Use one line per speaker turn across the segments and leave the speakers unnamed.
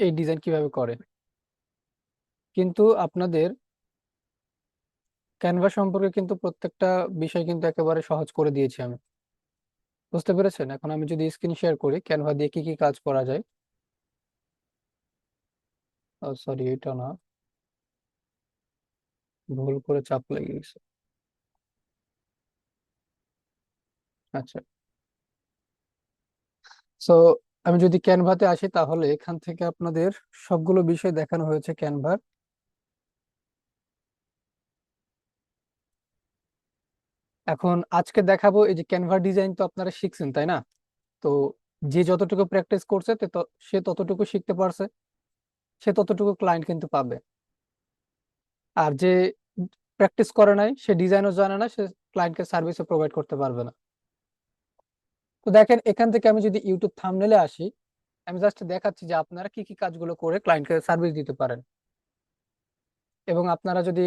এই ডিজাইন কিভাবে করে। কিন্তু আপনাদের ক্যানভা সম্পর্কে কিন্তু প্রত্যেকটা বিষয় কিন্তু একেবারে সহজ করে দিয়েছি আমি। বুঝতে পেরেছেন? এখন আমি যদি স্ক্রিন শেয়ার করি ক্যানভা দিয়ে কি কি কাজ করা যায়। সরি, এটা না, ভুল করে চাপ লেগে গেছে। আচ্ছা, সো আমি যদি ক্যানভাতে আসি তাহলে এখান থেকে আপনাদের সবগুলো বিষয় দেখানো হয়েছে ক্যানভার। এখন আজকে দেখাবো এই যে ক্যানভা ডিজাইন তো আপনারা শিখছেন তাই না? তো যে যতটুকু প্র্যাকটিস করছে সে ততটুকু শিখতে পারছে, সে ততটুকু ক্লায়েন্ট কিন্তু পাবে। আর যে প্র্যাকটিস করে নাই, সে ডিজাইনও জানে না, সে ক্লায়েন্টকে সার্ভিসও প্রোভাইড করতে পারবে না। তো দেখেন এখান থেকে আমি যদি ইউটিউব থাম্বনেলে আসি, আমি জাস্ট দেখাচ্ছি যে আপনারা কি কি কাজগুলো করে ক্লায়েন্টকে সার্ভিস দিতে পারেন। এবং আপনারা যদি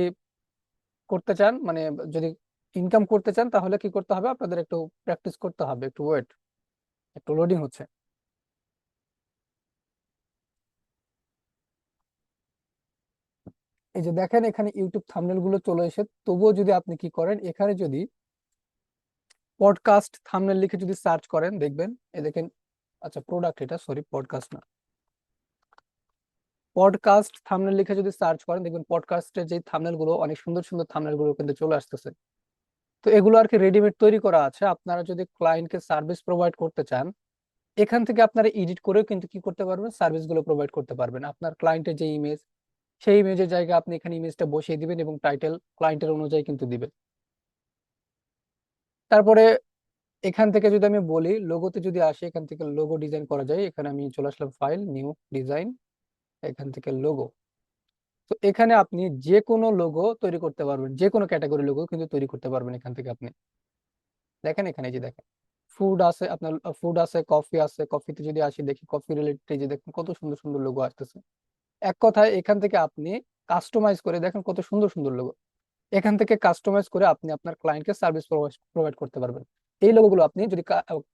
করতে চান, মানে যদি ইনকাম করতে চান, তাহলে কি করতে হবে, আপনাদের একটু প্র্যাকটিস করতে হবে। একটু ওয়েট, একটু লোডিং হচ্ছে। এই যে দেখেন এখানে ইউটিউব থাম্বনেল গুলো চলে এসে, তবুও যদি আপনি কি করেন, এখানে যদি পডকাস্ট থাম্বনেল লিখে যদি সার্চ করেন দেখবেন, এই দেখেন। আচ্ছা, প্রোডাক্ট এটা, সরি, পডকাস্ট না, পডকাস্ট থাম্বনেল লিখে যদি সার্চ করেন দেখবেন পডকাস্টের যে থাম্বনেল গুলো, অনেক সুন্দর সুন্দর থাম্বনেল গুলো কিন্তু চলে আসতেছে। তো এগুলো আর কি রেডিমেড তৈরি করা আছে। আপনারা যদি ক্লায়েন্টকে সার্ভিস প্রোভাইড করতে চান, এখান থেকে আপনারা এডিট করেও কিন্তু কি করতে পারবেন, সার্ভিস গুলো প্রোভাইড করতে পারবেন। আপনার ক্লায়েন্টের যে ইমেজ, সেই ইমেজের জায়গায় আপনি এখানে ইমেজটা বসিয়ে দিবেন এবং টাইটেল ক্লায়েন্টের অনুযায়ী কিন্তু দিবেন। তারপরে এখান থেকে যদি আমি বলি লোগোতে যদি আসি, এখান থেকে লোগো ডিজাইন করা যায়। এখানে আমি চলে আসলাম, ফাইল, নিউ, ডিজাইন, এখান থেকে লোগো। তো এখানে আপনি যে কোনো লোগো তৈরি করতে পারবেন, যে কোনো ক্যাটাগরি লোগো কিন্তু তৈরি করতে পারবেন এখান থেকে আপনি। দেখেন এখানে এই যে দেখেন, ফুড আছে আপনার, ফুড আছে, কফি আছে। কফিতে যদি আসি দেখি কফি রিলেটেড, যে দেখেন কত সুন্দর সুন্দর লোগো আসতেছে। এক কথায় এখান থেকে আপনি কাস্টমাইজ করে, দেখেন কত সুন্দর সুন্দর লোগো, এখান থেকে কাস্টমাইজ করে আপনি আপনার ক্লায়েন্টকে সার্ভিস প্রোভাইড করতে পারবেন। এই লোগোগুলো আপনি যদি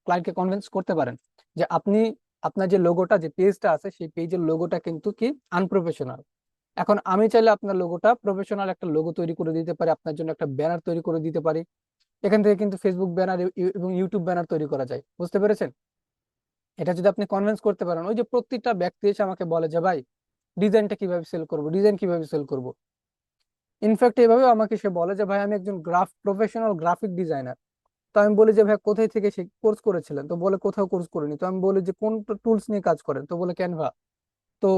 ক্লায়েন্টকে কনভিন্স করতে পারেন যে আপনি, আপনার যে লোগোটা, যে পেজটা আছে, সেই পেজের লোগোটা কিন্তু কি আনপ্রফেশনাল। এখন আমি চাইলে আপনার লোগোটা প্রফেশনাল একটা লোগো তৈরি করে দিতে পারি, আপনার জন্য একটা ব্যানার তৈরি করে দিতে পারি। এখান থেকে কিন্তু ফেসবুক ব্যানার এবং ইউটিউব ব্যানার তৈরি করা যায়। বুঝতে পেরেছেন? এটা যদি আপনি কনভিন্স করতে পারেন, ওই যে প্রত্যেকটা ব্যক্তি এসে আমাকে বলে যে ভাই ডিজাইনটা কিভাবে সেল করবো, ডিজাইন কিভাবে সেল করবো। ইনফ্যাক্ট এভাবে আমাকে সে বলে যে ভাই আমি একজন প্রফেশনাল গ্রাফিক ডিজাইনার। তো আমি বলি যে ভাই কোথায় থেকে সে কোর্স করেছিলেন, তো বলে কোথাও কোর্স করিনি। তো আমি বলি যে কোন টুলস নিয়ে কাজ করেন, তো বলে ক্যানভা। তো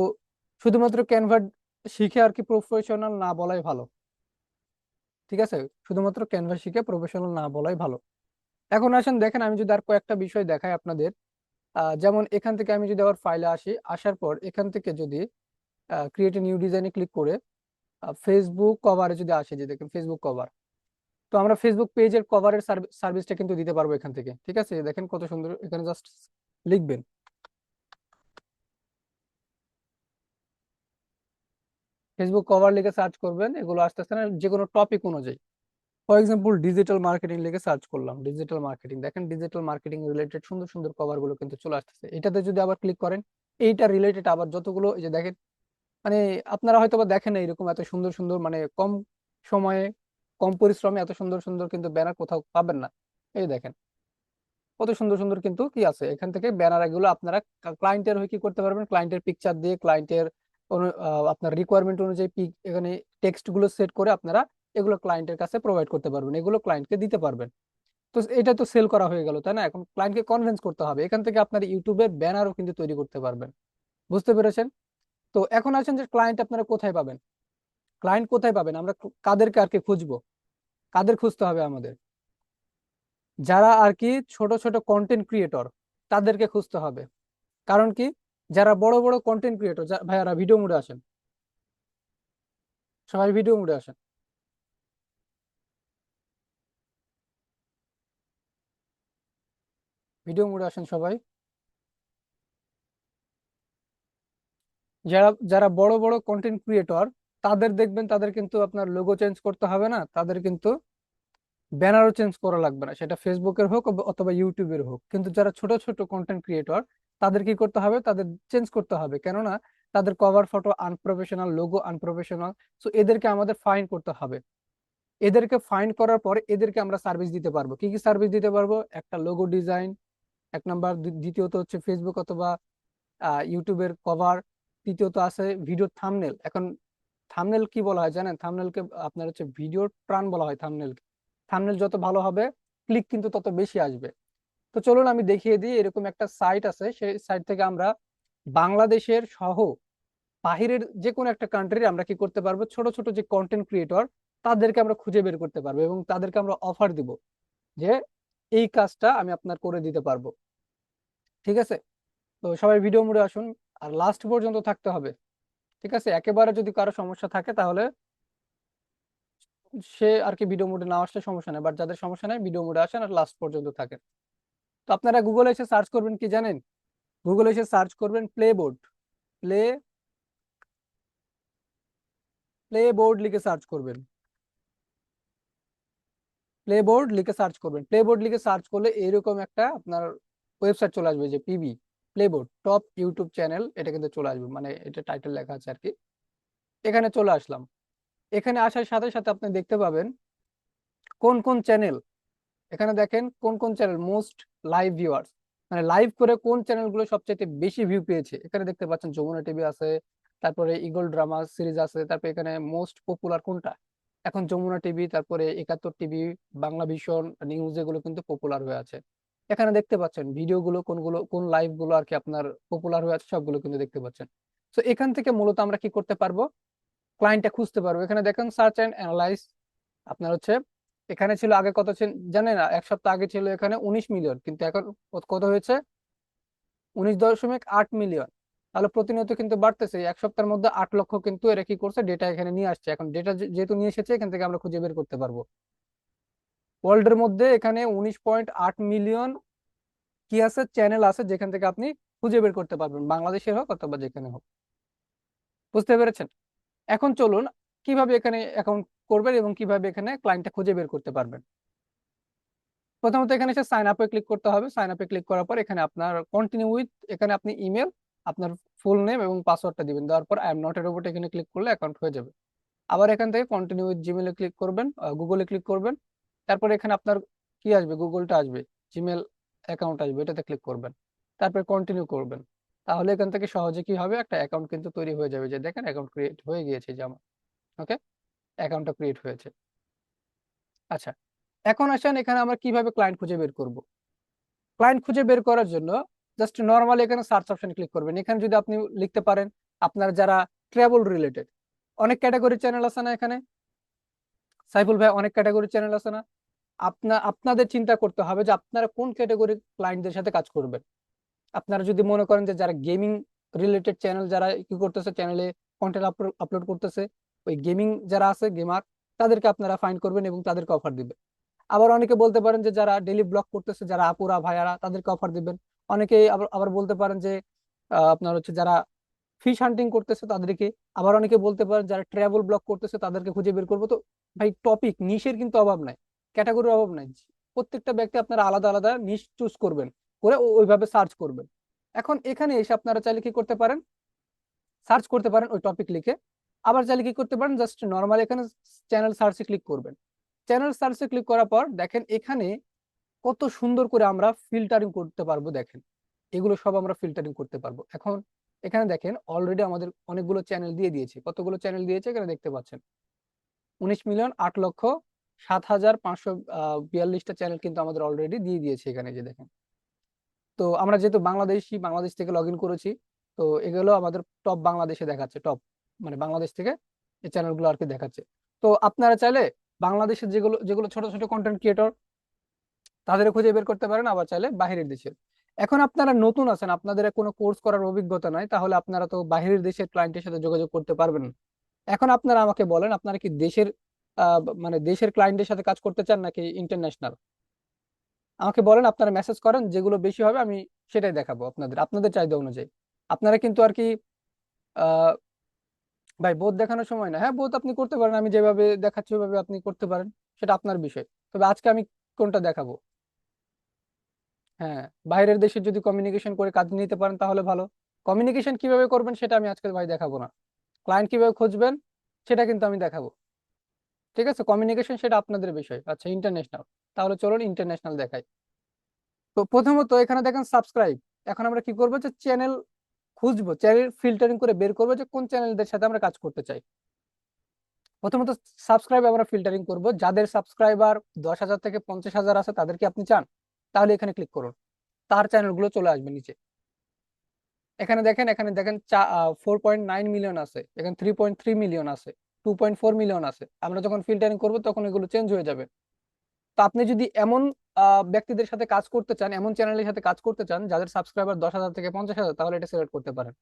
শুধুমাত্র ক্যানভা শিখে আর কি প্রফেশনাল না বলাই ভালো। ঠিক আছে, শুধুমাত্র ক্যানভা শিখে প্রফেশনাল না বলাই ভালো। এখন আসেন দেখেন, আমি যদি আর কয়েকটা বিষয় দেখাই আপনাদের। যেমন এখান থেকে আমি যদি আবার ফাইলে আসি, আসার পর এখান থেকে যদি ক্রিয়েট নিউ ডিজাইনে ক্লিক করে ফেসবুক কভারে যদি আসে, যে দেখেন ফেসবুক কভার, তো আমরা ফেসবুক পেজের কভারের সার্ভিসটা কিন্তু দিতে পারবো এখান থেকে। ঠিক আছে, দেখেন কত সুন্দর, এখানে জাস্ট লিখবেন ফেসবুক কভার লিখে সার্চ করবেন, এগুলো আসতেছে না, যে কোনো টপিক অনুযায়ী। ফর এক্সাম্পল ডিজিটাল মার্কেটিং লিখে সার্চ করলাম, ডিজিটাল মার্কেটিং, দেখেন ডিজিটাল মার্কেটিং রিলেটেড সুন্দর সুন্দর কভার গুলো কিন্তু চলে আসতেছে। এটাতে যদি আবার ক্লিক করেন, এইটা রিলেটেড আবার যতগুলো, এই যে দেখেন, মানে আপনারা হয়তো বা দেখেন না এরকম এত সুন্দর সুন্দর, মানে কম সময়ে কম পরিশ্রমে এত সুন্দর সুন্দর কিন্তু ব্যানার কোথাও পাবেন না। এই দেখেন কত সুন্দর সুন্দর কিন্তু কি আছে এখান থেকে ব্যানার, এগুলো আপনারা ক্লায়েন্টের হয়ে কি করতে পারবেন, ক্লায়েন্টের পিকচার দিয়ে, ক্লায়েন্টের আপনার রিকোয়ারমেন্ট অনুযায়ী এখানে টেক্সট গুলো সেট করে আপনারা এগুলো ক্লায়েন্টের কাছে প্রোভাইড করতে পারবেন, এগুলো ক্লায়েন্টকে দিতে পারবেন। তো এটা তো সেল করা হয়ে গেল তাই না? এখন ক্লায়েন্টকে কনভিন্স করতে হবে, এখান থেকে আপনার ইউটিউবের ব্যানারও কিন্তু তৈরি করতে পারবেন। বুঝতে পেরেছেন? তো এখন আসেন যে ক্লায়েন্ট আপনারা কোথায় পাবেন। ক্লায়েন্ট কোথায় পাবেন, আমরা কাদেরকে আর কি খুঁজবো, কাদের খুঁজতে হবে আমাদের, যারা আর কি ছোট ছোট কন্টেন্ট ক্রিয়েটর, তাদেরকে খুঁজতে হবে। কারণ কি, যারা বড় বড় কন্টেন্ট ক্রিয়েটর, ভাইয়ারা ভিডিও মোডে আসেন, সবাই ভিডিও মোডে আসেন, ভিডিও মোডে আসেন সবাই। যারা যারা বড় বড় কন্টেন্ট ক্রিয়েটর, তাদের দেখবেন তাদের কিন্তু আপনার লোগো চেঞ্জ করতে হবে না, তাদের কিন্তু ব্যানারও চেঞ্জ করা লাগবে না, সেটা ফেসবুকের হোক অথবা ইউটিউবের হোক। কিন্তু যারা ছোট ছোট কন্টেন্ট ক্রিয়েটর, তাদের কি করতে হবে, তাদের চেঞ্জ করতে হবে। কেননা তাদের cover photo unprofessional, logo unprofessional. So এদেরকে আমাদের ফাইন করতে হবে। এদেরকে ফাইন করার পরে এদেরকে আমরা সার্ভিস দিতে পারবো। কি কি সার্ভিস দিতে পারবো? একটা লোগো ডিজাইন, এক নাম্বার। দ্বিতীয়ত হচ্ছে ফেসবুক অথবা ইউটিউবের কভার। তৃতীয়ত আছে ভিডিও থাম্বনেল। এখন থাম্বনেল কি বলা হয় জানেন? থাম্বনেলকে আপনার হচ্ছে ভিডিওর প্রাণ বলা হয় থাম্বনেল। থাম্বনেল যত ভালো হবে, ক্লিক কিন্তু তত বেশি আসবে। তো চলুন আমি দেখিয়ে দিই। এরকম একটা সাইট আছে, সেই সাইট থেকে আমরা বাংলাদেশের সহ বাহিরের যে কোনো একটা কান্ট্রির আমরা কি করতে পারবো, ছোট ছোট যে কন্টেন্ট ক্রিয়েটর, তাদেরকে আমরা খুঁজে বের করতে পারবো এবং তাদেরকে আমরা অফার দিব যে এই কাজটা আমি আপনার করে দিতে পারবো। ঠিক আছে? তো সবাই ভিডিও মোডে আসুন, আর লাস্ট পর্যন্ত থাকতে হবে। ঠিক আছে? একেবারে যদি কারো সমস্যা থাকে তাহলে সে আর কি ভিডিও মোডে না আসলে সমস্যা নেই, বাট যাদের সমস্যা নেই ভিডিও মোডে আসেন আর লাস্ট পর্যন্ত থাকেন। তো আপনারা গুগলে এসে সার্চ করবেন কি জানেন? গুগলে এসে সার্চ করবেন play board. Play play board লিখে সার্চ করবেন। প্লে বোর্ড লিখে সার্চ করবেন। প্লে বোর্ড লিখে সার্চ করলে এরকম একটা আপনার ওয়েবসাইট চলে আসবে, যে PB play board top YouTube channel, এটা কিন্তু চলে আসবে, মানে এটা টাইটেল লেখা আছে আর কি। এখানে চলে আসলাম। এখানে আসার সাথে সাথে আপনি দেখতে পাবেন কোন কোন চ্যানেল, এখানে দেখেন কোন কোন চ্যানেল মোস্ট লাইভ ভিউয়ার্স, মানে লাইভ করে কোন চ্যানেলগুলো সবচেয়ে বেশি ভিউ পেয়েছে। এখানে দেখতে পাচ্ছেন যমুনা টিভি আছে, তারপরে ইগল ড্রামা সিরিজ আছে, তারপরে এখানে মোস্ট পপুলার কোনটা, এখন যমুনা টিভি, তারপরে একাত্তর টিভি, বাংলা ভিশন নিউজ, এগুলো কিন্তু পপুলার হয়ে আছে। এখানে দেখতে পাচ্ছেন ভিডিওগুলো কোনগুলো, কোন লাইভ গুলো আর কি আপনার পপুলার হয়ে আছে, সবগুলো কিন্তু দেখতে পাচ্ছেন। তো এখান থেকে মূলত আমরা কি করতে পারবো, ক্লায়েন্টটা খুঁজতে পারবো। এখানে দেখেন সার্চ অ্যান্ড অ্যানালাইজ, আপনার হচ্ছে এখানে ছিল আগে কত ছিল জানেন? এক সপ্তাহ আগে ছিল এখানে 19 মিলিয়ন, কিন্তু এখন কত হয়েছে? 19.8 মিলিয়ন। তাহলে প্রতিনিয়ত কিন্তু বাড়তেছে। এই এক সপ্তাহের মধ্যে 8 লক্ষ কিন্তু এরা কি করছে, ডেটা এখানে নিয়ে আসছে। এখন ডেটা যেহেতু নিয়ে এসেছে, এখান থেকে আমরা খুঁজে বের করতে পারবো ওয়ার্ল্ডের মধ্যে এখানে 19.8 মিলিয়ন কি আছে, চ্যানেল আছে, যেখান থেকে আপনি খুঁজে বের করতে পারবেন, বাংলাদেশের হোক অথবা যেখানে হোক। বুঝতে পেরেছেন? এখন চলুন কিভাবে এখানে অ্যাকাউন্ট করবেন এবং কিভাবে এখানে ক্লায়েন্টটা খুঁজে বের করতে পারবেন। প্রথমত এখানে এসে সাইন আপে ক্লিক করতে হবে। সাইন আপে ক্লিক করার পর এখানে আপনার কন্টিনিউ উইথ, এখানে আপনি ইমেল, আপনার ফুল নেম এবং পাসওয়ার্ডটা দিবেন। দেওয়ার পর আই এম নট এর উপর এখানে ক্লিক করলে অ্যাকাউন্ট হয়ে যাবে। আবার এখান থেকে কন্টিনিউ উইথ জিমেলে ক্লিক করবেন, গুগলে ক্লিক করবেন। তারপর এখানে আপনার কি আসবে, গুগলটা আসবে, জিমেল অ্যাকাউন্ট আসবে, এটাতে ক্লিক করবেন। তারপর কন্টিনিউ করবেন। তাহলে এখান থেকে সহজে কি হবে, একটা অ্যাকাউন্ট কিন্তু তৈরি হয়ে যাবে, যে দেখেন অ্যাকাউন্ট ক্রিয়েট হয়ে গিয়েছে যে আমার। ওকে, অ্যাকাউন্টটা ক্রিয়েট হয়েছে। আচ্ছা, এখন আসেন এখানে আমরা কিভাবে ক্লায়েন্ট খুঁজে বের করব। ক্লায়েন্ট খুঁজে বের করার জন্য জাস্ট নর্মালি এখানে সার্চ অপশন ক্লিক করবেন। এখানে যদি আপনি লিখতে পারেন আপনার যারা ট্রাভেল রিলেটেড, অনেক ক্যাটাগরি চ্যানেল আছে না এখানে, সাইফুল ভাই, অনেক ক্যাটাগরি চ্যানেল আছে না? আপনাদের চিন্তা করতে হবে যে আপনারা কোন ক্যাটাগরির ক্লায়েন্টদের সাথে কাজ করবেন। আপনারা যদি মনে করেন যে যারা গেমিং রিলেটেড চ্যানেল, যারা কি করতেছে, চ্যানেলে কন্টেন্ট আপলোড করতেছে, ওই গেমিং যারা আছে গেমার, তাদেরকে আপনারা ফাইন্ড করবেন এবং তাদেরকে অফার দিবেন। আবার অনেকে বলতে পারেন যে যারা ডেইলি ব্লগ করতেছে, যারা আপুরা ভাইয়ারা, তাদেরকে অফার দিবেন। অনেকে আবার আবার বলতে পারেন যে আপনার হচ্ছে যারা ফিশ হান্টিং করতেছে তাদেরকে। আবার অনেকে বলতে পারেন যারা ট্রাভেল ব্লগ করতেছে তাদেরকে খুঁজে বের করবো। তো ভাই টপিক নিশের কিন্তু অভাব নাই, ক্যাটাগরির অভাব নাই। প্রত্যেকটা ব্যক্তি আপনারা আলাদা আলাদা নিশ চুজ করবেন, করে ওইভাবে সার্চ করবেন। এখন এখানে এসে আপনারা চাইলে কি করতে পারেন, সার্চ করতে পারেন ওই টপিক লিখে। আবার চাইলে কি করতে পারেন, জাস্ট নর্মালি এখানে চ্যানেল সার্চে ক্লিক করবেন। চ্যানেল সার্চে ক্লিক করার পর দেখেন এখানে কত সুন্দর করে আমরা ফিল্টারিং করতে পারবো। দেখেন এগুলো সব আমরা ফিল্টারিং করতে পারবো। এখন এখানে দেখেন অলরেডি আমাদের অনেকগুলো চ্যানেল দিয়ে দিয়েছে। কতগুলো চ্যানেল দিয়েছে এখানে দেখতে পাচ্ছেন, 19,08,07,542টা চ্যানেল কিন্তু আমাদের অলরেডি দিয়ে দিয়েছে এখানে, যে দেখেন। তো আমরা যেহেতু বাংলাদেশ থেকে লগ ইন করেছি, তো এগুলো আমাদের টপ বাংলাদেশে দেখাচ্ছে, টপ মানে বাংলাদেশ থেকে এই চ্যানেলগুলো আর কি দেখাচ্ছে। তো আপনারা চাইলে বাংলাদেশের যেগুলো যেগুলো ছোট ছোট কন্টেন্ট ক্রিয়েটর, তাদের খুঁজে বের করতে পারেন। আবার চাইলে বাইরের দেশের। এখন আপনারা নতুন আছেন, আপনাদের কোনো কোর্স করার অভিজ্ঞতা নাই, তাহলে আপনারা তো বাইরের দেশের ক্লায়েন্টের সাথে যোগাযোগ করতে পারবেন না। এখন আপনারা আমাকে বলেন, আপনারা কি দেশের মানে দেশের ক্লায়েন্টের সাথে কাজ করতে চান নাকি ইন্টারন্যাশনাল? আমাকে বলেন, আপনারা মেসেজ করেন, যেগুলো বেশি হবে আমি সেটাই দেখাবো আপনাদের, আপনাদের চাহিদা অনুযায়ী। আপনারা কিন্তু আর কি আহ ভাই বোধ দেখানোর সময় না, হ্যাঁ বোধ আপনি করতে পারেন, আমি যেভাবে দেখাচ্ছি ওইভাবে আপনি করতে পারেন, সেটা আপনার বিষয়। তবে আজকে আমি কোনটা দেখাবো? হ্যাঁ, বাইরের দেশে যদি কমিউনিকেশন করে কাজ নিতে পারেন তাহলে ভালো। কমিউনিকেশন কিভাবে করবেন সেটা আমি আজকে ভাই দেখাবো না, ক্লায়েন্ট কিভাবে খুঁজবেন সেটা কিন্তু আমি দেখাবো। ঠিক আছে, কমিউনিকেশন সেটা আপনাদের বিষয়। আচ্ছা, ইন্টারন্যাশনাল, তাহলে চলুন ইন্টারন্যাশনাল দেখাই। তো প্রথমত এখানে দেখেন সাবস্ক্রাইব। এখন আমরা কি করবো, যে চ্যানেল খুঁজবো, চ্যানেল ফিল্টারিং করে বের করবো যে কোন চ্যানেলদের সাথে আমরা কাজ করতে চাই। প্রথমত সাবস্ক্রাইব আমরা ফিল্টারিং করব, যাদের সাবস্ক্রাইবার 10,000 থেকে 50,000 আছে তাদেরকে আপনি চান, তাহলে এখানে ক্লিক করুন, তার চ্যানেলগুলো চলে আসবে নিচে। এখানে দেখেন 4.9 মিলিয়ন আছে, এখানে 3.3 মিলিয়ন আছে, 2.4 মিলিয়ন আছে। আমরা যখন ফিল্টারিং করব তখন এগুলো চেঞ্জ হয়ে যাবে। তো আপনি যদি এমন ব্যক্তিদের সাথে কাজ করতে চান, এমন চ্যানেলের সাথে কাজ করতে চান যাদের সাবস্ক্রাইবার 10,000 থেকে 50,000, তাহলে এটা সিলেক্ট করতে পারেন।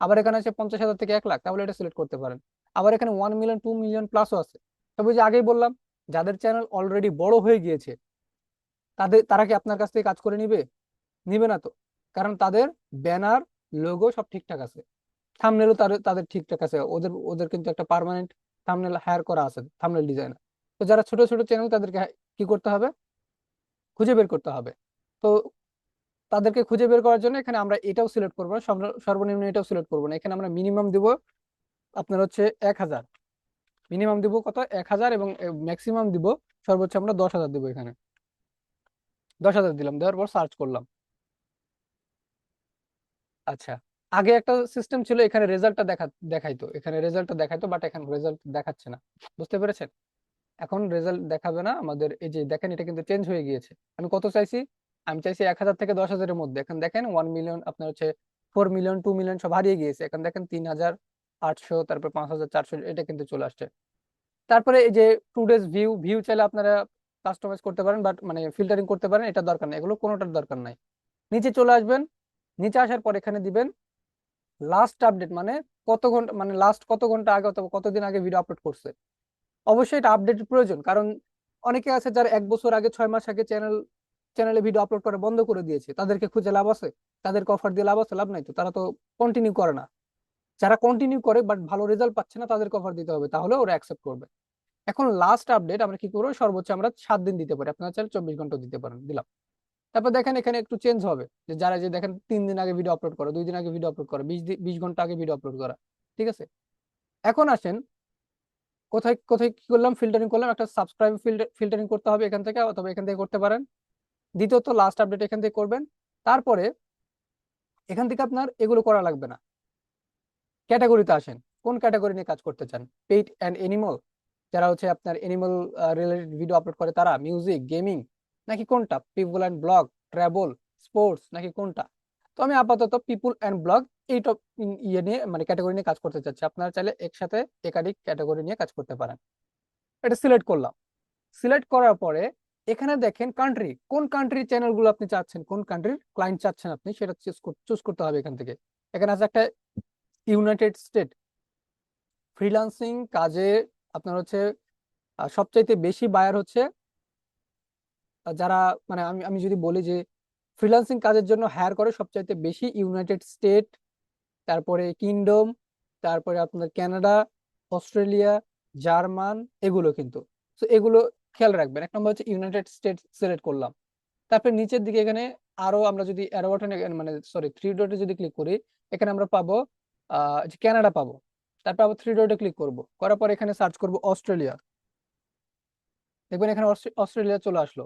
আবার এখানে আছে 50,000 থেকে 1 লাখ, তাহলে এটা সিলেক্ট করতে পারেন। আবার এখানে 1 মিলিয়ন 2 মিলিয়ন প্লাসও আছে। তবে যে আগেই বললাম, যাদের চ্যানেল অলরেডি বড় হয়ে গিয়েছে তারা কি আপনার কাছ থেকে কাজ করে নিবে? নিবে না তো, কারণ তাদের ব্যানার, লোগো সব ঠিকঠাক আছে, থাম্বনেলও তাদের তাদের ঠিকঠাক আছে, ওদের ওদের কিন্তু একটা পার্মানেন্ট থাম্বনেল হায়ার করা আছে, থাম্বনেল ডিজাইনার। তো যারা ছোট ছোট চ্যানেল তাদেরকে কি করতে হবে, খুঁজে বের করতে হবে। তো তাদেরকে খুঁজে বের করার জন্য এখানে আমরা এটাও সিলেক্ট করবো না, সর্বনিম্ন এটাও সিলেক্ট করবো না, এখানে আমরা মিনিমাম দিব আপনার হচ্ছে 1,000। মিনিমাম দিব কত, 1,000, এবং ম্যাক্সিমাম দিব সর্বোচ্চ আমরা 10,000 দিব। এখানে 10,000 দিলাম, দেওয়ার পর সার্চ করলাম। আচ্ছা, আগে একটা সিস্টেম ছিল, এখানে রেজাল্টটা দেখাইতো, এখানে রেজাল্টটা দেখাইতো, বাট এখন রেজাল্ট দেখাচ্ছে না। বুঝতে পেরেছেন? এখন রেজাল্ট দেখাবে না আমাদের, এই যে দেখেন এটা কিন্তু চেঞ্জ হয়ে গিয়েছে। আমি কত চাইছি, আমি চাইছি 1,000 থেকে 10,000-এর মধ্যে। এখন দেখেন 1 মিলিয়ন, আপনার হচ্ছে 4 মিলিয়ন, 2 মিলিয়ন সব হারিয়ে গিয়েছে। এখন দেখেন 3,800, তারপর 5,400, এটা কিন্তু চলে আসছে। তারপরে এই যে টু ডেজ ভিউ, ভিউ চাইলে আপনারা কাস্টমাইজ করতে পারেন, বাট মানে ফিল্টারিং করতে পারেন, এটা দরকার নাই, এগুলো কোনোটার দরকার নাই। নিচে চলে আসবেন, নিচে আসার পর এখানে দিবেন লাস্ট আপডেট, মানে কত ঘন্টা, মানে লাস্ট কত ঘন্টা আগে অথবা কতদিন আগে ভিডিও আপলোড করছে। অবশ্যই এটা আপডেট প্রয়োজন, কারণ অনেকে আছে যারা 1 বছর আগে, 6 মাস আগে চ্যানেলে ভিডিও আপলোড করে বন্ধ করে দিয়েছে, তাদেরকে খুঁজে লাভ আছে? তাদেরকে অফার দিয়ে লাভ আছে? লাভ নাই তো, তারা তো কন্টিনিউ করে না। যারা কন্টিনিউ করে বাট ভালো রেজাল্ট পাচ্ছে না, তাদেরকে অফার দিতে হবে, তাহলে ওরা অ্যাকসেপ্ট করবে। এখন লাস্ট আপডেট আমরা কি করবো, সর্বোচ্চ আমরা 7 দিন দিতে পারি, আপনারা চাইলে 24 ঘন্টা দিতে পারেন, দিলাম। তারপর দেখেন এখানে একটু চেঞ্জ হবে, যে যারা যে দেখেন 3 দিন আগে ভিডিও আপলোড করা, 2 দিন আগে ভিডিও আপলোড করা, 20 ঘন্টা আগে ভিডিও আপলোড করা। ঠিক আছে, এখন আসেন কোথায় কোথায় কি করলাম, ফিল্টারিং করলাম। একটা সাবস্ক্রাইব ফিল্টারিং করতে হবে এখান থেকে, অথবা এখান থেকে করতে পারেন। দ্বিতীয়ত লাস্ট আপডেট এখান থেকে করবেন। তারপরে এখান থেকে আপনার এগুলো করা লাগবে না, ক্যাটাগরিতে আসেন, কোন ক্যাটাগরি নিয়ে কাজ করতে চান, পেট অ্যান্ড এনিমল, যারা হচ্ছে আপনার এনিমাল রিলেটেড ভিডিও আপলোড করে তারা, মিউজিক, গেমিং, নাকি কোনটা, people and blog, travel, sports, নাকি কোনটা? তো আমি আপাতত পিপল অ্যান্ড ব্লগ এই টপ ইয়ে নিয়ে, মানে ক্যাটাগরি নিয়ে কাজ করতে চাচ্ছি। আপনারা চাইলে একসাথে একাধিক ক্যাটাগরি নিয়ে কাজ করতে পারেন। এটা সিলেক্ট করলাম। সিলেক্ট করার পরে এখানে দেখেন কান্ট্রি, কোন কান্ট্রির চ্যানেলগুলো আপনি চাচ্ছেন, কোন কান্ট্রির ক্লায়েন্ট চাচ্ছেন আপনি, সেটা চুজ করতে হবে এখান থেকে। এখানে আছে একটা ইউনাইটেড স্টেট। ফ্রিল্যান্সিং কাজে আপনার হচ্ছে সবচাইতে বেশি বায়ার হচ্ছে যারা, মানে আমি আমি যদি বলি যে ফ্রিল্যান্সিং কাজের জন্য হায়ার করে সবচাইতে বেশি ইউনাইটেড স্টেট, তারপরে কিংডম, তারপরে আপনার কানাডা, অস্ট্রেলিয়া, জার্মান, এগুলো কিন্তু। তো এগুলো খেয়াল রাখবেন। 1 নম্বর হচ্ছে ইউনাইটেড স্টেট, সিলেক্ট করলাম। তারপরে নিচের দিকে এখানে আরো আমরা যদি অ্যারো বাটনে, মানে সরি, থ্রি ডটে যদি ক্লিক করি, এখানে আমরা পাবো যে কানাডা পাবো। তারপর আবার থ্রি ডটে ক্লিক করব, করার পর এখানে সার্চ করব অস্ট্রেলিয়া। দেখবেন এখানে অস্ট্রেলিয়া চলে আসলো।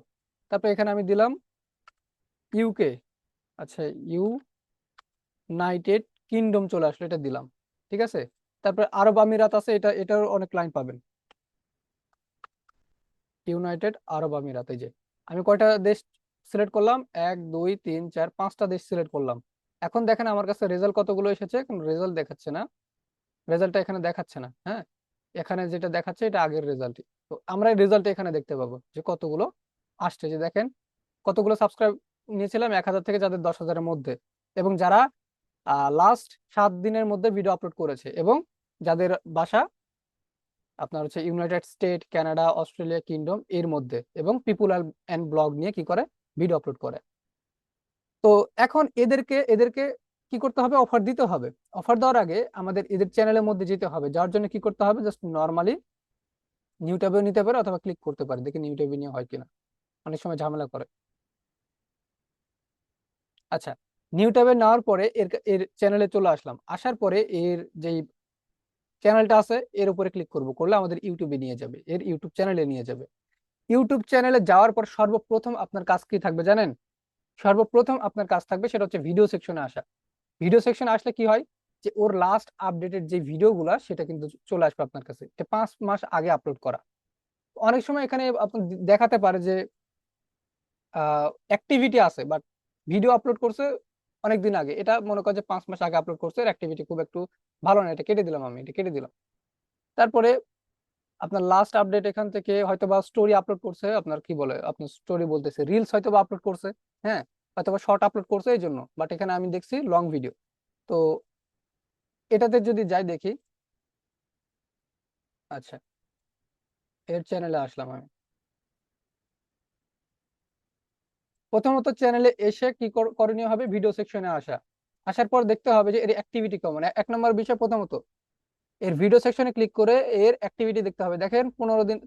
তারপর এখানে আমি দিলাম ইউকে। আচ্ছা, ইউনাইটেড কিংডম চলে আসলো, এটা দিলাম। ঠিক আছে, তারপর আরব আমিরাত আছে, এটার অনেক লাইন পাবেন। ইউনাইটেড আরব আমিরাত, এই যে আমি কয়টা দেশ সিলেক্ট করলাম, 1 2 3 4 5টা দেশ সিলেক্ট করলাম। এখন দেখেন আমার কাছে রেজাল্ট কতগুলো এসেছে, কোন রেজাল্ট দেখাচ্ছে না, রেজাল্টটা এখানে দেখাচ্ছে না। হ্যাঁ, এখানে যেটা দেখাচ্ছে এটা আগের রেজাল্টই। তো আমরা এই রেজাল্ট এখানে দেখতে পাবো যে কতগুলো আসছে। যে দেখেন কতগুলো সাবস্ক্রাইব নিয়েছিলাম, 1,000 থেকে যাদের 10,000-এর মধ্যে, এবং যারা লাস্ট 7 দিনের মধ্যে ভিডিও আপলোড করেছে, এবং যাদের বাসা আপনার হচ্ছে United state, Canada, Australia, kingdom এর মধ্যে, এবং পিপুল অ্যান্ড ব্লগ নিয়ে কি করে, ভিডিও আপলোড করে। তো এখন এদেরকে এদেরকে কি করতে হবে, অফার দিতে হবে। অফার দেওয়ার আগে আমাদের এদের চ্যানেলের মধ্যে যেতে হবে, যার জন্য কি করতে হবে, জাস্ট নর্মালি নিউ ট্যাবেও নিতে পারে, অথবা ক্লিক করতে পারে, দেখি নিউ ট্যাবে নিয়ে হয় কিনা, অনেক সময় ঝামেলা করে। আচ্ছা, নিউ ট্যাবে নেওয়ার পরে এর এর চ্যানেলে চলে আসলাম, আসার পরে এর যেই চ্যানেলটা আছে এর উপরে ক্লিক করব, করলে আমাদের ইউটিউবে নিয়ে যাবে, এর ইউটিউব চ্যানেলে নিয়ে যাবে। ইউটিউব চ্যানেলে যাওয়ার পর সর্বপ্রথম আপনার কাজ কি থাকবে জানেন? সর্বপ্রথম আপনার কাজ থাকবে সেটা হচ্ছে ভিডিও সেকশনে আসা। ভিডিও সেকশনে আসলে কি হয়, যে ওর লাস্ট আপডেটেড যে ভিডিওগুলা সেটা কিন্তু চলে আসবে আপনার কাছে, এটা 5 মাস আগে আপলোড করা। অনেক সময় এখানে আপনার দেখাতে পারে যে অ্যাক্টিভিটি আছে, বাট ভিডিও আপলোড করছে অনেক দিন আগে, এটা মনে কর যে 5 মাস আগে আপলোড করছে, এর অ্যাক্টিভিটি খুব একটু ভালো না, এটা কেটে দিলাম, আমি এটা কেটে দিলাম। তারপরে আপনার লাস্ট আপডেট এখান থেকে হয়তো বা স্টোরি আপলোড করছে, আপনার কি বলে, আপনার স্টোরি বলতেছে রিলস হয়তো বা আপলোড করছে, হ্যাঁ, হয়তো বা শর্ট আপলোড করছে এই জন্য, বাট এখানে আমি দেখছি লং ভিডিও। তো এটাতে যদি যাই দেখি, আচ্ছা, এর চ্যানেলে আসলাম আমি। প্রথমত চ্যানেলে এসে কি করণীয় হবে, ভিডিও সেকশনে আসা। আসার পর দেখতে হবে যে এর অ্যাক্টিভিটি কেমন। 1 নম্বর বিষয় প্রথমত এর ভিডিও সেকশনে ক্লিক করে এর অ্যাক্টিভিটি দেখতে হবে। দেখেন 15 দিন,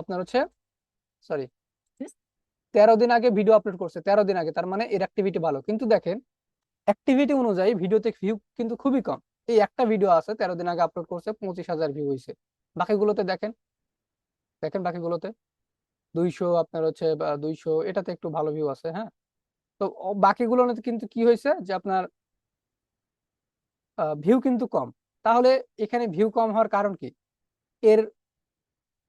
আপনার হচ্ছে, সরি, 13 দিন আগে ভিডিও আপলোড করছে, 13 দিন আগে, তার মানে এর অ্যাক্টিভিটি ভালো। কিন্তু দেখেন অ্যাক্টিভিটি অনুযায়ী ভিডিওতে ভিউ কিন্তু খুবই কম। এই একটা ভিডিও আছে 13 দিন আগে আপলোড করছে, 25,000 ভিউ হয়েছে। বাকিগুলোতে দেখেন, দেখেন বাকিগুলোতে 200, আপনার হচ্ছে 200, এটাতে একটু ভালো ভিউ আছে, হ্যাঁ। তো বাকিগুলো কিন্তু কি হয়েছে যে আপনার ভিউ কিন্তু কম। তাহলে এখানে ভিউ কম হওয়ার কারণ কি? এর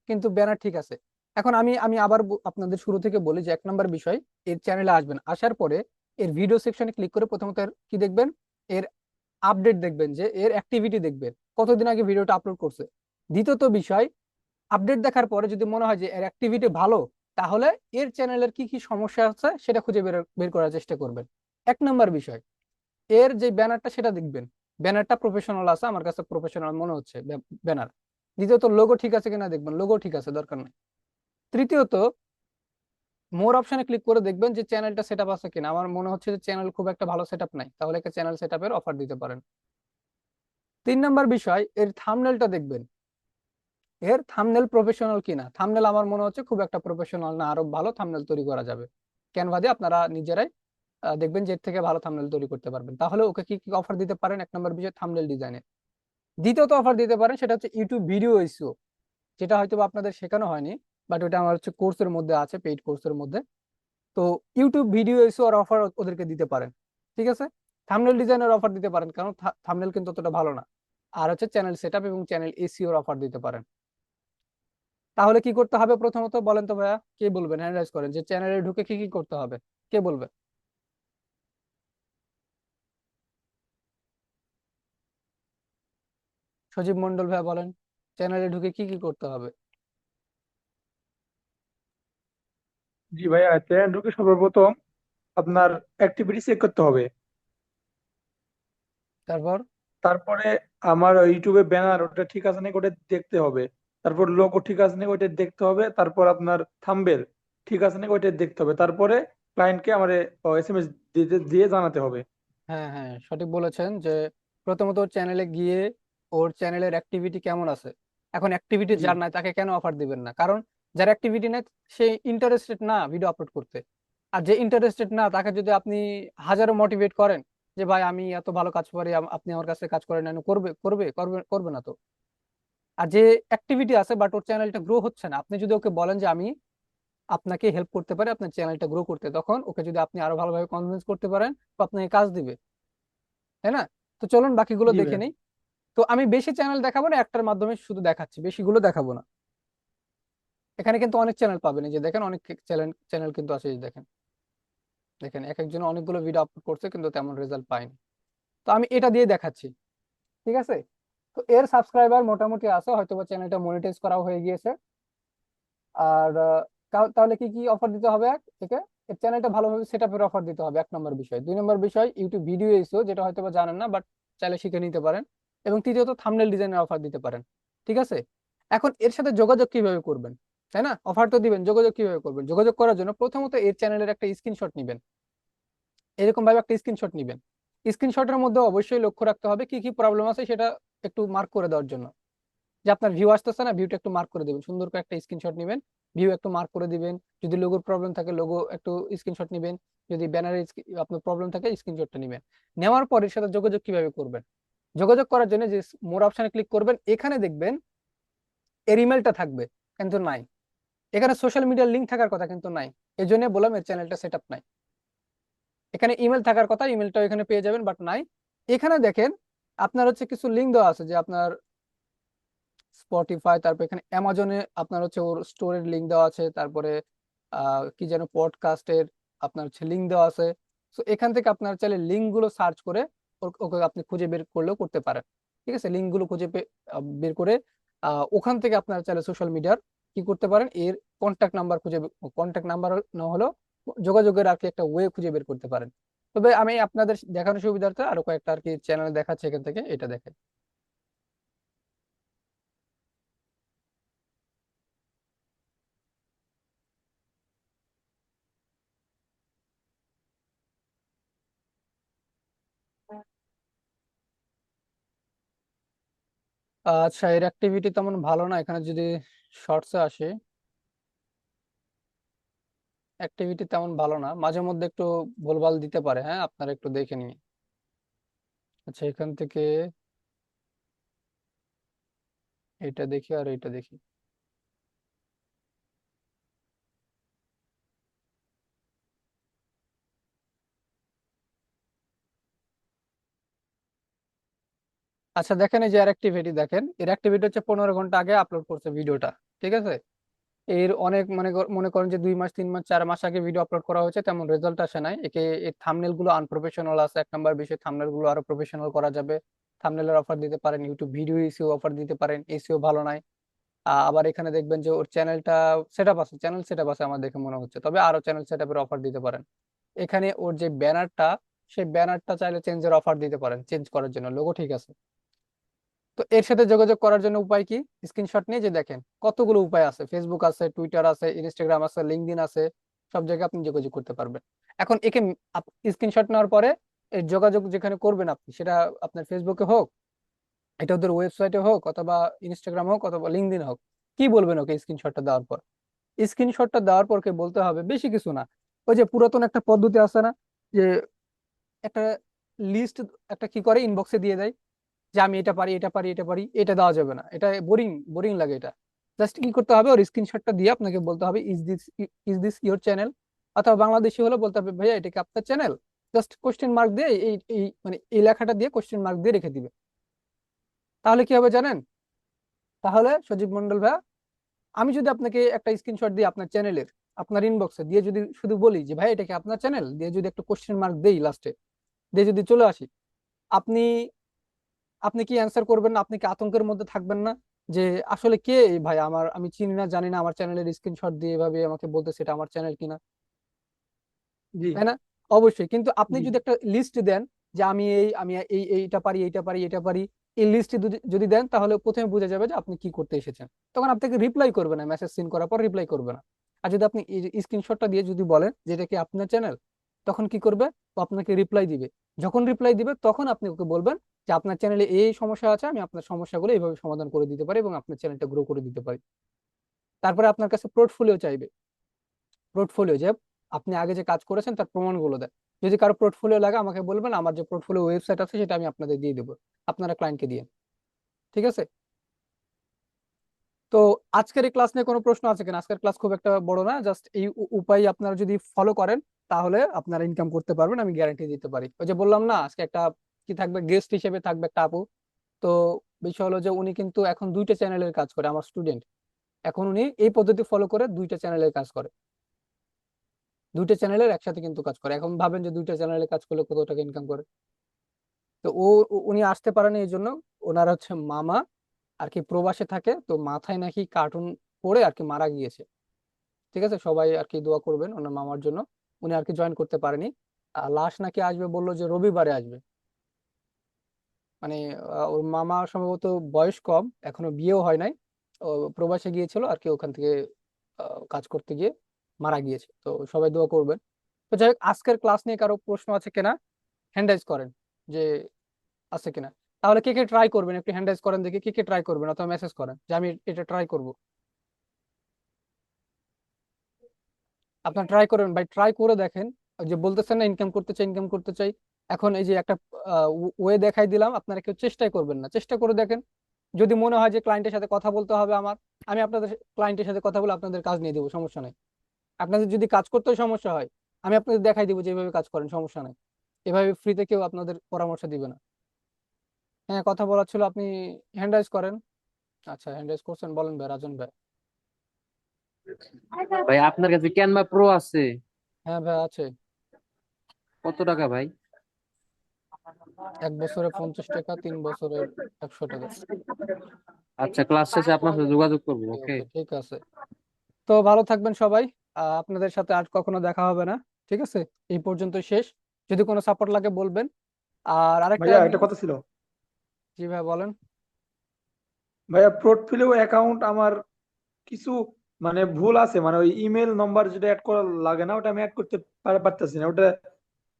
কিন্তু ব্যানার ঠিক আছে। এখন আমি আমি আবার আপনাদের শুরু থেকে বলি যে 1 নম্বর বিষয়, এর চ্যানেলে আসবেন, আসার পরে এর ভিডিও সেকশনে ক্লিক করে প্রথমত কি দেখবেন, এর আপডেট দেখবেন, যে এর অ্যাক্টিভিটি দেখবেন, কতদিন আগে ভিডিওটা আপলোড করছে। দ্বিতীয়ত বিষয়, আপডেট দেখার পরে যদি মনে হয় যে এর অ্যাক্টিভিটি ভালো, তাহলে এর চ্যানেলের কি কি সমস্যা আছে সেটা খুঁজে বের বের করার চেষ্টা করবেন। 1 নম্বর বিষয়, এর যে ব্যানারটা সেটা দেখবেন, ব্যানারটা প্রফেশনাল আছে, আমার কাছে প্রফেশনাল মনে হচ্ছে ব্যানার। দ্বিতীয়ত লোগো ঠিক আছে কিনা দেখবেন, লোগো ঠিক আছে, দরকার নেই। তৃতীয়ত মোর অপশনে ক্লিক করে দেখবেন যে চ্যানেলটা সেটআপ আছে কিনা। আমার মনে হচ্ছে যে চ্যানেল খুব একটা ভালো সেটআপ নাই, তাহলে একটা চ্যানেল সেটআপের অফার দিতে পারেন। 3 নম্বর বিষয়, এর থাম্বনেলটা দেখবেন, এর থাম্বনেল প্রফেশনাল কিনা। থাম্বনেল আমার মনে হচ্ছে খুব একটা প্রফেশনাল না, আরো ভালো থাম্বনেল তৈরি করা যাবে। ক্যানভা দিয়ে আপনারা নিজেরাই দেখবেন যে এর থেকে ভালো থাম্বনেল তৈরি করতে পারবেন। তাহলে ওকে কি কি অফার দিতে পারেন? 1 নম্বর বিষয় থাম্বনেল ডিজাইনে। দ্বিতীয়ত অফার দিতে পারেন সেটা হচ্ছে ইউটিউব ভিডিও এসইও, যেটা হয়তো বা আপনাদের শেখানো হয়নি, বাট ওটা আমার হচ্ছে কোর্সের মধ্যে আছে, পেইড কোর্সের মধ্যে। তো ইউটিউব ভিডিও এসইও আর অফার ওদেরকে দিতে পারেন, ঠিক আছে। থাম্বনেল ডিজাইনের অফার দিতে পারেন, কারণ থাম্বনেল কিন্তু অতটা ভালো না। আর হচ্ছে চ্যানেল সেটআপ এবং চ্যানেল এসইও অফার দিতে পারেন। তাহলে কি করতে হবে প্রথমত বলেন তো ভাইয়া, কে বলবেন? হ্যান্ড রাইজ করেন যে চ্যানেলে ঢুকে কি কি করতে হবে, কে বলবে? সজীব মন্ডল ভাইয়া বলেন, চ্যানেলে ঢুকে কি কি করতে হবে?
জি ভাইয়া, চ্যানেল ঢুকে সর্বপ্রথম আপনার অ্যাক্টিভিটি চেক করতে হবে।
তারপর?
তারপরে আমার ইউটিউবে ব্যানার ওটা ঠিক আছে নাকি ওটা দেখতে হবে। তারপর লোগো ঠিক আছে নাকি ওইটা দেখতে হবে। তারপর আপনার থাম্বনেল ঠিক আছে নাকি ওইটা দেখতে হবে। তারপরে ক্লায়েন্টকে আমার এসএমএস দিয়ে জানাতে হবে।
হ্যাঁ হ্যাঁ, সঠিক বলেছেন যে প্রথমত ওর চ্যানেলে গিয়ে ওর চ্যানেলের অ্যাক্টিভিটি কেমন আছে। এখন অ্যাক্টিভিটি
জি
যার নাই তাকে কেন অফার দিবেন না? কারণ যার অ্যাক্টিভিটি নেই সে ইন্টারেস্টেড না ভিডিও আপলোড করতে। আর যে ইন্টারেস্টেড না তাকে যদি আপনি হাজারো মোটিভেট করেন যে ভাই আমি এত ভালো কাজ পারি, আপনি আমার কাছে কাজ করেন, না করবে করবে করবে করবে না তো। আর যে অ্যাক্টিভিটি আছে বাট ওর চ্যানেলটা গ্রো হচ্ছে না, আপনি যদি ওকে বলেন যে আমি আপনাকে হেল্প করতে পারি আপনার চ্যানেলটা গ্রো করতে, তখন ওকে যদি আপনি আরো ভালোভাবে কনভিন্স করতে পারেন, তো আপনাকে কাজ দিবে, তাই না? তো চলুন বাকিগুলো
জি
দেখে
ভাইয়া।
নেই। তো আমি বেশি চ্যানেল দেখাবো না, একটার মাধ্যমে শুধু দেখাচ্ছি, বেশিগুলো দেখাবো না। এখানে কিন্তু অনেক চ্যানেল পাবেন, এই যে দেখেন অনেক চ্যানেল চ্যানেল কিন্তু আছে, এই যে দেখেন, দেখেন এক একজন অনেকগুলো ভিডিও আপলোড করছে কিন্তু তেমন রেজাল্ট পায়নি। তো আমি এটা দিয়ে দেখাচ্ছি, ঠিক আছে। তো এর সাবস্ক্রাইবার মোটামুটি আছে, হয়তো বা চ্যানেলটা মনিটাইজ করাও হয়ে গিয়েছে। আর তাহলে কি কি অফার দিতে হবে একে? এর চ্যানেলটা ভালোভাবে সেট আপের অফার দিতে হবে, 1 নম্বর বিষয়। 2 নম্বর বিষয় ইউটিউব ভিডিও এসিও, যেটা হয়তো বা জানেন না, বাট চাইলে শিখে নিতে পারেন। এবং তৃতীয়ত থাম্বনেল ডিজাইনের অফার দিতে পারেন, ঠিক আছে। এখন এর সাথে যোগাযোগ কিভাবে করবেন, তাই না? অফার তো দিবেন, যোগাযোগ কিভাবে করবেন? যোগাযোগ করার জন্য প্রথমত এর চ্যানেলের একটা স্ক্রিনশট নিবেন, এরকম ভাবে একটা স্ক্রিনশট নিবেন। স্ক্রিনশটের মধ্যে অবশ্যই লক্ষ্য রাখতে হবে কি কি প্রবলেম আছে সেটা একটু মার্ক করে দেওয়ার জন্য। যে আপনার ভিউ আসতেছে না, ভিউটা একটু মার্ক করে দিবেন, সুন্দর করে একটা স্ক্রিনশট নেবেন, ভিউ একটু মার্ক করে দিবেন। যদি লোগোর প্রবলেম থাকে লোগো একটু স্ক্রিনশট নেবেন। যদি ব্যানারে আপনার প্রবলেম থাকে স্ক্রিনশটটা নেবেন। নেওয়ার পর এর সাথে যোগাযোগ কিভাবে করবেন? যোগাযোগ করার জন্য যে মোর অপশনে ক্লিক করবেন, এখানে দেখবেন এর ইমেলটা থাকবে, কিন্তু নাই। এখানে সোশ্যাল মিডিয়ার লিঙ্ক থাকার কথা, কিন্তু নাই। এই জন্য বললাম এর চ্যানেলটা সেট আপ নাই। এখানে ইমেল থাকার কথা, ইমেলটাও এখানে পেয়ে যাবেন, বাট নাই। এখানে দেখেন আপনার হচ্ছে কিছু লিঙ্ক দেওয়া আছে, যে আপনার স্পটিফাই, তারপর এখানে অ্যামাজনে আপনার হচ্ছে ওর স্টোরের লিঙ্ক দেওয়া আছে, তারপরে কি যেন পডকাস্টের আপনার হচ্ছে লিঙ্ক দেওয়া আছে। তো এখান থেকে আপনার চাইলে লিঙ্ক গুলো সার্চ করে ওকে আপনি খুঁজে বের করলেও করতে পারেন। ঠিক আছে, লিঙ্ক গুলো খুঁজে বের করে ওখান থেকে আপনার চাইলে সোশ্যাল মিডিয়ার কি করতে পারেন, এর কন্ট্যাক্ট নাম্বার খুঁজে, কন্ট্যাক্ট নাম্বার না হলেও যোগাযোগের আর কি একটা ওয়ে খুঁজে বের করতে পারেন। তবে আমি আপনাদের দেখানোর সুবিধার্থে আরো কয়েকটা আর কি চ্যানেল দেখাচ্ছি, এখান থেকে এটা দেখেন। আচ্ছা, এর অ্যাক্টিভিটি তেমন ভালো না। এখানে যদি শর্টসে আসে, অ্যাক্টিভিটি তেমন ভালো না, মাঝে মধ্যে একটু ভুলভাল দিতে পারে। হ্যাঁ, আপনারা একটু দেখে নিন। আচ্ছা, এখান থেকে এটা দেখি আর এটা দেখি। আচ্ছা দেখেন, এই যে এর অ্যাক্টিভিটি দেখেন, এর অ্যাক্টিভিটি হচ্ছে 15 ঘন্টা আগে আপলোড করছে ভিডিওটা। ঠিক আছে, এর অনেক মনে করেন যে 2 মাস 3 মাস 4 মাস আগে ভিডিও আপলোড করা হয়েছে, তেমন রেজাল্ট আসে নাই। একে এর থাম্বনেল গুলো আনপ্রফেশনাল আছে, 1 নম্বর বিষয়। থাম্বনেল গুলো আরো প্রফেশনাল করা যাবে। থাম্বনেলের অফার দিতে পারেন, ইউটিউব ভিডিও এসিও অফার দিতে পারেন, এসিও ভালো নাই। আবার এখানে দেখবেন যে ওর চ্যানেলটা সেট আপ আছে, চ্যানেল সেট আপ আছে আমার দেখে মনে হচ্ছে, তবে আরো চ্যানেল সেট আপের অফার দিতে পারেন। এখানে ওর যে ব্যানারটা, সেই ব্যানারটা চাইলে চেঞ্জের অফার দিতে পারেন, চেঞ্জ করার জন্য। লোগো ঠিক আছে। তো এর সাথে যোগাযোগ করার জন্য উপায় কি? স্ক্রিনশট নিয়ে যে দেখেন কতগুলো উপায় আছে, ফেসবুক আছে, টুইটার আছে, ইনস্টাগ্রাম আছে, লিঙ্কডইন আছে, সব জায়গায় আপনি যোগাযোগ করতে পারবেন। এখন একে স্ক্রিনশট নেওয়ার পরে এই যোগাযোগ যেখানে করবেন আপনি, সেটা আপনার ফেসবুকে হোক, এটা ওদের ওয়েবসাইটে হোক, অথবা ইনস্টাগ্রাম হোক, অথবা লিঙ্কডইন হোক, কি বলবেন ওকে স্ক্রিনশটটা দেওয়ার পর? স্ক্রিনশটটা দেওয়ার পর কে বলতে হবে বেশি কিছু না। ওই যে পুরাতন একটা পদ্ধতি আছে না, যে একটা লিস্ট একটা কি করে ইনবক্সে দিয়ে দেয়, যে আমি এটা পারি, এটা পারি, এটা পারি। এটা দেওয়া যাবে না, এটা বোরিং বোরিং লাগে এটা। জাস্ট কি করতে হবে, ওর স্ক্রিনশটটা দিয়ে আপনাকে বলতে হবে, ইজ দিস ইওর চ্যানেল? অথবা বাংলাদেশি হলে বলতে হবে, ভাইয়া এটা কি আপনার চ্যানেল? জাস্ট কোশ্চেন মার্ক দিয়ে এই এই মানে এই লেখাটা দিয়ে কোশ্চেন মার্ক দিয়ে রেখে দিবে। তাহলে কি হবে জানেন? তাহলে সজীব মন্ডল ভাইয়া, আমি যদি আপনাকে একটা স্ক্রিনশট দিই আপনার চ্যানেলের, আপনার ইনবক্সে দিয়ে যদি শুধু বলি যে ভাই এটা কি আপনার চ্যানেল, দিয়ে যদি একটা কোশ্চেন মার্ক দেই লাস্টে, দিয়ে যদি চলে আসি, আপনি আপনি কি অ্যান্সার করবেন না? আপনি কি আতঙ্কের মধ্যে থাকবেন না, যে আসলে কে এই ভাই, আমার আমি চিনি না জানি না, আমার চ্যানেলের স্ক্রিনশট দিয়ে এভাবে আমাকে বলতেছে এটা আমার চ্যানেল কিনা?
জি
তাই না? অবশ্যই। কিন্তু আপনি
জি
যদি একটা লিস্ট দেন, যে আমি এইটা পারি, এইটা পারি, এটা পারি, এই লিস্ট যদি যদি দেন, তাহলে প্রথমে বোঝা যাবে যে আপনি কি করতে এসেছেন। তখন আপনাকে রিপ্লাই করবে না, মেসেজ সিন করার পর রিপ্লাই করবে না। আর যদি আপনি স্ক্রিনশটটা দিয়ে যদি বলেন যে এটা কি আপনার চ্যানেল, তখন কি করবে? ও আপনাকে রিপ্লাই দিবে। যখন রিপ্লাই দিবে তখন আপনি ওকে বলবেন যে আপনার চ্যানেলে এই সমস্যা আছে, আমি আপনার সমস্যাগুলো এইভাবে সমাধান করে দিতে পারি এবং আপনার চ্যানেলটা গ্রো করে দিতে পারি। তারপরে আপনার কাছে পোর্টফোলিও চাইবে। পোর্টফোলিও, যে আপনি আগে যে কাজ করেছেন তার প্রমাণগুলো দেন। যদি কারো পোর্টফোলিও লাগে আমাকে বলবেন, আমার যে পোর্টফোলিও ওয়েবসাইট আছে সেটা আমি আপনাদের দিয়ে দেবো, আপনারা ক্লায়েন্টকে দিয়ে। ঠিক আছে। তো আজকের এই ক্লাস নিয়ে কোনো প্রশ্ন আছে কিনা? আজকের ক্লাস খুব একটা বড় না, জাস্ট এই উপায় আপনারা যদি ফলো করেন, তাহলে আপনারা ইনকাম করতে পারবেন, আমি গ্যারান্টি দিতে পারি। ওই যে বললাম না, আজকে একটা কি থাকবে, গেস্ট হিসেবে থাকবে একটা আপু। তো বিষয় হলো যে উনি কিন্তু এখন 2টা চ্যানেলের কাজ করে, আমার স্টুডেন্ট। এখন উনি এই পদ্ধতি ফলো করে 2টা চ্যানেলের কাজ করে, 2টা চ্যানেলের একসাথে কিন্তু কাজ করে। এখন ভাবেন যে 2টা চ্যানেলে কাজ করলে কত টাকা ইনকাম করে। তো উনি আসতে পারেন এই জন্য, ওনার হচ্ছে মামা আর কি প্রবাসে থাকে, তো মাথায় নাকি কার্টুন পড়ে আর কি মারা গিয়েছে। ঠিক আছে, সবাই আর কি দোয়া করবেন ওনার মামার জন্য। উনি আর কি জয়েন করতে পারেনি। আর লাশ নাকি আসবে, বললো যে রবিবারে আসবে। মানে ওর মামা সম্ভবত বয়স কম, এখনো বিয়েও হয় নাই। ও প্রবাসে গিয়েছিল আর কি, ওখান থেকে কাজ করতে গিয়ে মারা গিয়েছে। তো সবাই দোয়া করবেন। তো যাই হোক, আজকের ক্লাস নিয়ে কারো প্রশ্ন আছে কিনা? হ্যান্ড রাইজ করেন, যে আছে কিনা। তাহলে কে কে ট্রাই করবেন, একটু হ্যান্ড রাইজ করেন দেখি কে কে ট্রাই করবেন, অথবা মেসেজ করেন যে আমি এটা ট্রাই করব। আপনার ট্রাই করেন ভাই, ট্রাই করে দেখেন। ওই যে বলতেছেন না ইনকাম করতে চাই, ইনকাম করতে চাই। এখন এই যে একটা ওয়ে দেখাই দিলাম, আপনারা কেউ চেষ্টাই করবেন না, চেষ্টা করে দেখেন। যদি মনে হয় যে ক্লায়েন্টের সাথে কথা বলতে হবে আমার, আমি আপনাদের ক্লায়েন্টের সাথে কথা বলে আপনাদের কাজ নিয়ে দেবো, সমস্যা নেই। আপনাদের যদি কাজ করতে সমস্যা হয়, আমি আপনাদের দেখাই দিব যে এইভাবে কাজ করেন, সমস্যা নেই। এভাবে ফ্রিতে কেউ আপনাদের পরামর্শ দিবে না। হ্যাঁ, কথা বলার ছিল, আপনি হ্যান্ড রাইজ করেন। আচ্ছা, হ্যান্ড রাইজ করছেন, বলেন ভাই, রাজন ভাই।
ভাই আপনার কাছে ক্যানভা প্রো আছে?
হ্যাঁ ভাই, আছে।
কত টাকা ভাই?
1 বছরে 50 টাকা, 3 বছরের 100 টাকা।
আচ্ছা, ক্লাস শেষে আপনার সাথে যোগাযোগ করবো,
ওকে
ওকে।
ওকে, ঠিক আছে। তো ভালো থাকবেন সবাই। আপনাদের সাথে আর কখনো দেখা হবে না। ঠিক আছে, এই পর্যন্ত শেষ। যদি কোনো সাপোর্ট লাগে বলবেন। আর আরেকটা
ভাইয়া একটা কথা ছিল।
জি ভাই, বলেন।
ভাইয়া পোর্টফোলিও অ্যাকাউন্ট আমার কিছু মানে ভুল আছে, মানে ওই ইমেল নাম্বার যেটা অ্যাড করা লাগে না, ওটা আমি অ্যাড করতে পারতেছি না, ওটা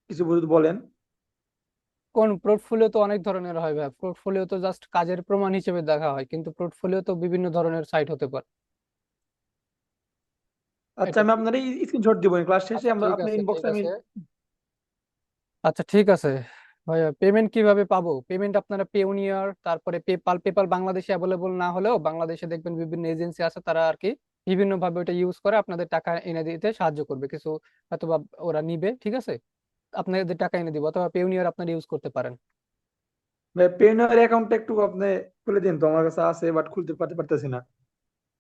কিছু বলেন।
কোন পোর্টফোলিও? তো অনেক ধরনের হয় ভাই, পোর্টফোলিও তো জাস্ট কাজের প্রমাণ হিসেবে দেখা হয়, কিন্তু পোর্টফোলিও তো বিভিন্ন ধরনের সাইট হতে পারে।
আচ্ছা,
এটা
আমি আপনার এই স্ক্রিনশট দিব ক্লাস শেষে,
আচ্ছা,
আমরা
ঠিক
আপনার
আছে, ঠিক
ইনবক্সে আমি।
আছে। আচ্ছা, ঠিক আছে ভাইয়া। পেমেন্ট কিভাবে পাবো? পেমেন্ট আপনারা পেওনিয়ার, তারপরে পেপাল। পেপাল বাংলাদেশে অ্যাভেলেবল না হলেও বাংলাদেশে দেখবেন বিভিন্ন এজেন্সি আছে, তারা আর কি বিভিন্ন ভাবে ওটা ইউজ করে আপনাদের টাকা এনে দিতে সাহায্য করবে কিছু, অথবা ওরা নিবে, ঠিক আছে। আপনাদের টাকা এনে দিব, অথবা পেওনিয়ার আপনারা ইউজ করতে পারেন।
ভাই পেনের অ্যাকাউন্টটা একটু আপনি খুলে দিন তো, আমার কাছে আছে বাট খুলতে পারতেছি না।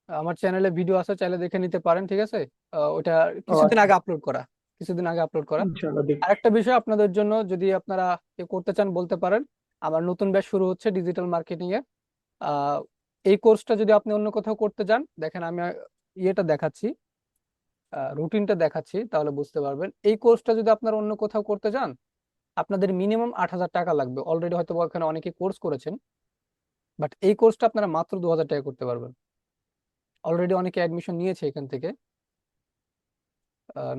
আমার চ্যানেলে ভিডিও আছে, চাইলে দেখে নিতে পারেন, ঠিক আছে। ওটা
ও
কিছুদিন
আচ্ছা,
আগে আপলোড করা, কিছুদিন আগে আপলোড করা।
ইনশাআল্লাহ দেখ।
আরেকটা বিষয় আপনাদের জন্য, যদি আপনারা কেউ করতে চান বলতে পারেন। আমার নতুন ব্যাচ শুরু হচ্ছে ডিজিটাল মার্কেটিং এ। আহ, এই কোর্সটা যদি আপনি অন্য কোথাও করতে যান, দেখেন আমি ইয়েটা দেখাচ্ছি, রুটিনটা দেখাচ্ছি, তাহলে বুঝতে পারবেন। এই কোর্সটা যদি আপনারা অন্য কোথাও করতে যান, আপনাদের মিনিমাম 8,000 টাকা লাগবে। অলরেডি হয়তো বা ওখানে অনেকে কোর্স করেছেন, বাট এই কোর্সটা আপনারা মাত্র 2,000 টাকা করতে পারবেন। অলরেডি অনেকে অ্যাডমিশন নিয়েছে এখান থেকে।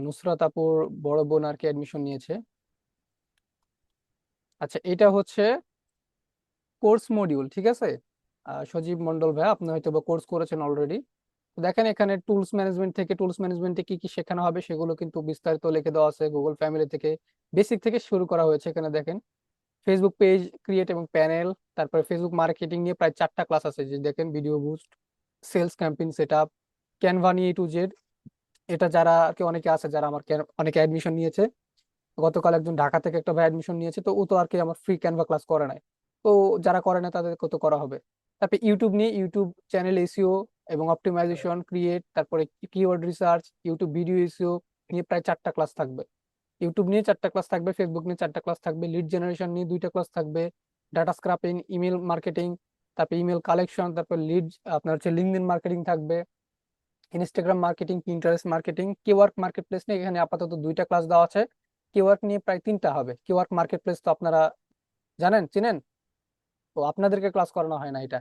নুসরাত আপুর বড় বোন আর কি অ্যাডমিশন নিয়েছে। আচ্ছা, এটা হচ্ছে কোর্স মডিউল, ঠিক আছে। সজীব মন্ডল ভাই, আপনি হয়তো বা কোর্স করেছেন অলরেডি। দেখেন এখানে টুলস ম্যানেজমেন্ট থেকে, টুলস ম্যানেজমেন্টে কি কি শেখানো হবে সেগুলো কিন্তু বিস্তারিত লিখে দেওয়া আছে। গুগল ফ্যামিলি থেকে, বেসিক থেকে শুরু করা হয়েছে এখানে দেখেন। ফেসবুক পেজ ক্রিয়েট এবং প্যানেল, তারপরে ফেসবুক মার্কেটিং নিয়ে প্রায় 4টা ক্লাস আছে, যে দেখেন video boost, sales campaign setup, Canva নিয়ে টু জেড। এটা যারা আর কি, অনেকে আছে যারা আমার অনেকে অ্যাডমিশন নিয়েছে। গতকাল একজন ঢাকা থেকে একটা ভাই অ্যাডমিশন নিয়েছে, তো ও তো আর কি আমার ফ্রি ক্যানভা ক্লাস করে নাই। তো যারা করে না তাদেরকে তো করা হবে। তারপরে ইউটিউব নিয়ে, ইউটিউব চ্যানেল এসইও এবং অপটিমাইজেশন ক্রিয়েট, তারপরে keyword research, YouTube video SEO নিয়ে প্রায় 4টা ক্লাস থাকবে। ইউটিউব নিয়ে 4টা ক্লাস থাকবে, ফেসবুক নিয়ে 4টা ক্লাস থাকবে, লিড জেনারেশন নিয়ে 2টা ক্লাস থাকবে, ডাটা স্ক্রাপিং, ইমেল মার্কেটিং, তারপর ইমেল কালেকশন, তারপর লিড, আপনার হচ্ছে লিঙ্কডইন মার্কেটিং থাকবে, ইনস্টাগ্রাম মার্কেটিং, পিন্টারেস্ট মার্কেটিং, কিওয়ার্ক মার্কেট প্লেস নিয়ে এখানে আপাতত 2টা ক্লাস দেওয়া আছে। কিওয়ার্ক নিয়ে প্রায় 3টা হবে। কিওয়ার্ক মার্কেট প্লেস তো আপনারা জানেন, চিনেন। তো আপনাদেরকে ক্লাস করানো হয় না এটা।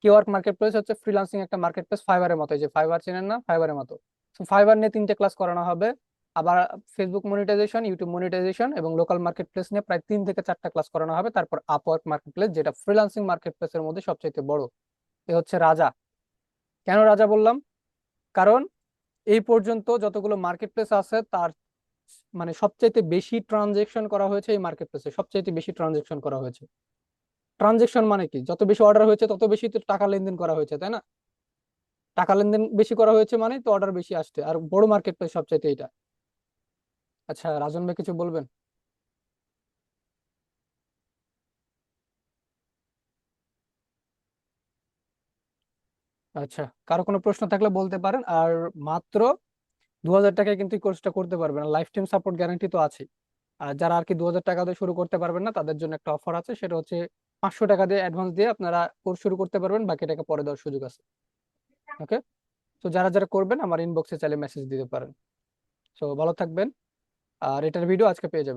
কিওয়ার্ক মার্কেট প্লেস হচ্ছে ফ্রিল্যান্সিং একটা মার্কেট প্লেস, ফাইবারের মতো, এই যে ফাইবার চিনেন না, ফাইবারের মতো। তো ফাইবার নিয়ে 3টে ক্লাস করানো হবে। আবার ফেসবুক মনিটাইজেশন, ইউটিউব মনিটাইজেশন এবং লোকাল মার্কেট প্লেস নিয়ে প্রায় 3 থেকে 4টা ক্লাস করানো হবে। তারপর আপওয়ার্ক মার্কেট প্লেস, যেটা ফ্রিল্যান্সিং মার্কেট প্লেসের মধ্যে সবচেয়ে বড়। এ হচ্ছে রাজা। কেন রাজা বললাম? কারণ এই পর্যন্ত যতগুলো মার্কেট প্লেস আছে তার মানে সবচাইতে বেশি ট্রানজেকশন করা হয়েছে এই মার্কেট প্লেসে, সবচাইতে বেশি ট্রানজেকশন করা হয়েছে। ট্রানজেকশন মানে কি? যত বেশি অর্ডার হয়েছে তত বেশি তো টাকা লেনদেন করা হয়েছে, তাই না? টাকা লেনদেন বেশি করা হয়েছে মানে তো অর্ডার বেশি আসছে, আর বড় মার্কেট প্লেস সবচাইতে এটা। আচ্ছা, রাজন ভাই কিছু বলবেন? আচ্ছা, কারো কোনো প্রশ্ন থাকলে বলতে পারেন। আর মাত্র 2,000 টাকায় কিন্তু কোর্সটা করতে পারবেন, লাইফ টাইম সাপোর্ট গ্যারান্টি তো আছে। আর যারা আর কি 2,000 টাকা দিয়ে শুরু করতে পারবেন না, তাদের জন্য একটা অফার আছে, সেটা হচ্ছে 500 টাকা দিয়ে অ্যাডভান্স দিয়ে আপনারা কোর্স শুরু করতে পারবেন, বাকি টাকা পরে দেওয়ার সুযোগ আছে। ওকে। তো যারা যারা করবেন আমার ইনবক্সে চাইলে মেসেজ দিতে পারেন। তো ভালো থাকবেন। আর এটার ভিডিও আজকে পেয়ে যাবেন।